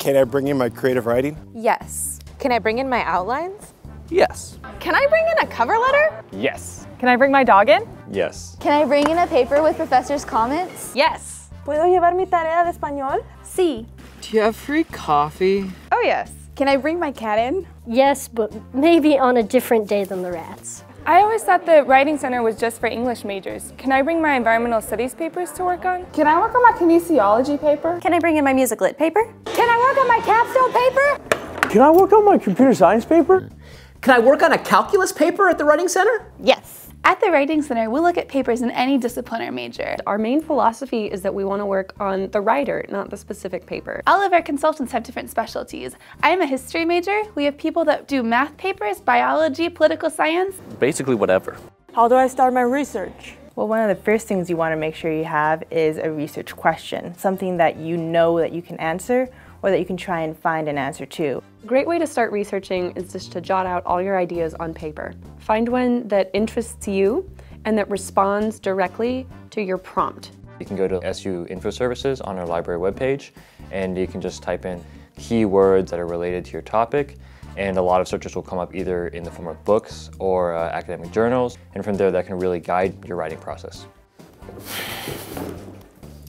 Can I bring in my creative writing? Yes. Can I bring in my outlines? Yes. Can I bring in a cover letter? Yes. Can I bring my dog in? Yes. Can I bring in a paper with professor's comments? Yes. ¿Puedo llevar mi tarea de español? Sí. Do you have free coffee? Oh yes. Can I bring my cat in? Yes, but maybe on a different day than the rats. I always thought the Writing Center was just for English majors. Can I bring my environmental studies papers to work on? Can I work on my kinesiology paper? Can I bring in my music lit paper? Can I work on my capstone paper? Can I work on my computer science paper? Can I work on a calculus paper at the Writing Center? Yes. At the Writing Center, we look at papers in any discipline or major. Our main philosophy is that we want to work on the writer, not the specific paper. All of our consultants have different specialties. I am a history major. We have people that do math papers, biology, political science. Basically whatever. How do I start my research? Well, one of the first things you want to make sure you have is a research question, something that you know that you can answer or that you can try and find an answer to. A great way to start researching is just to jot out all your ideas on paper. Find one that interests you and that responds directly to your prompt. You can go to SU Info Services on our library webpage, and you can just type in keywords that are related to your topic, and a lot of searches will come up either in the form of books or academic journals, and from there that can really guide your writing process.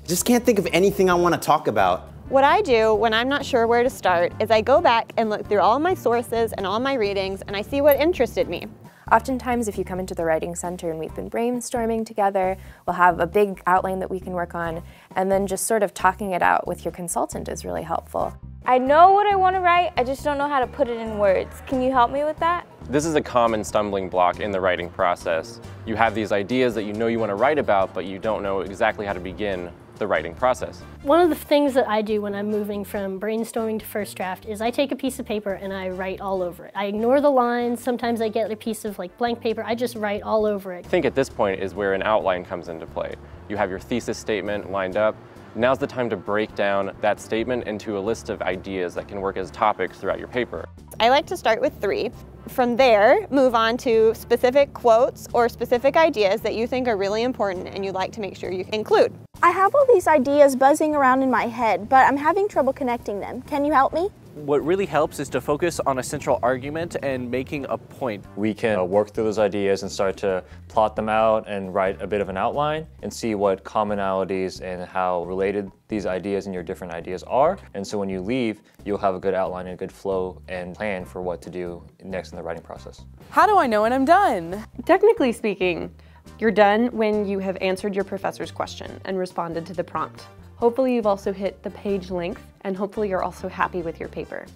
Just can't think of anything I want to talk about. What I do when I'm not sure where to start is I go back and look through all my sources and all my readings and I see what interested me. Oftentimes, if you come into the Writing Center and we've been brainstorming together, we'll have a big outline that we can work on, and then just sort of talking it out with your consultant is really helpful. I know what I want to write, I just don't know how to put it in words. Can you help me with that? This is a common stumbling block in the writing process. You have these ideas that you know you want to write about, but you don't know exactly how to begin the writing process. One of the things that I do when I'm moving from brainstorming to first draft is I take a piece of paper and I write all over it. I ignore the lines. Sometimes I get a piece of blank paper. I just write all over it. I think at this point is where an outline comes into play. You have your thesis statement lined up. Now's the time to break down that statement into a list of ideas that can work as topics throughout your paper. I like to start with 3. From there, move on to specific quotes or specific ideas that you think are really important and you'd like to make sure you include. I have all these ideas buzzing around in my head, but I'm having trouble connecting them. Can you help me? What really helps is to focus on a central argument and making a point. We can work through those ideas and start to plot them out and write a bit of an outline and see what commonalities and how related these ideas and your different ideas are. And so when you leave, you'll have a good outline and a good flow and plan for what to do next in the writing process. How do I know when I'm done? Technically speaking, you're done when you have answered your professor's question and responded to the prompt. Hopefully you've also hit the page length, and hopefully you're also happy with your paper.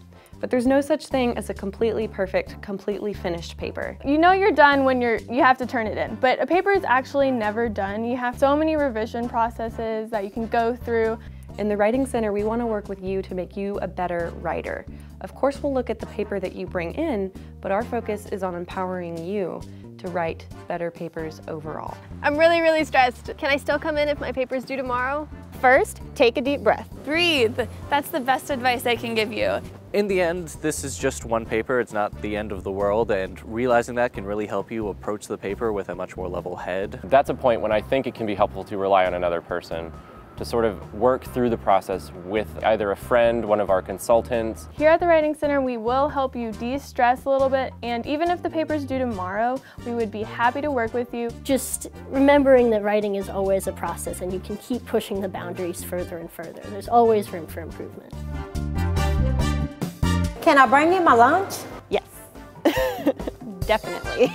But there's no such thing as a completely perfect, completely finished paper. You know you're done when you have to turn it in, but a paper is actually never done. You have so many revision processes that you can go through. In the Writing Center, we want to work with you to make you a better writer. Of course, we'll look at the paper that you bring in, but our focus is on empowering you to write better papers overall. I'm really stressed. Can I still come in if my paper's due tomorrow? First, take a deep breath. Breathe. That's the best advice I can give you. In the end, this is just one paper. It's not the end of the world, and realizing that can really help you approach the paper with a much more level head. That's a point when I think it can be helpful to rely on another person to sort of work through the process with either a friend, one of our consultants. Here at the Writing Center, we will help you de-stress a little bit, and even if the paper's due tomorrow, we would be happy to work with you. Just remembering that writing is always a process and you can keep pushing the boundaries further and further. There's always room for improvement. Can I bring in my lunch? Yes, definitely.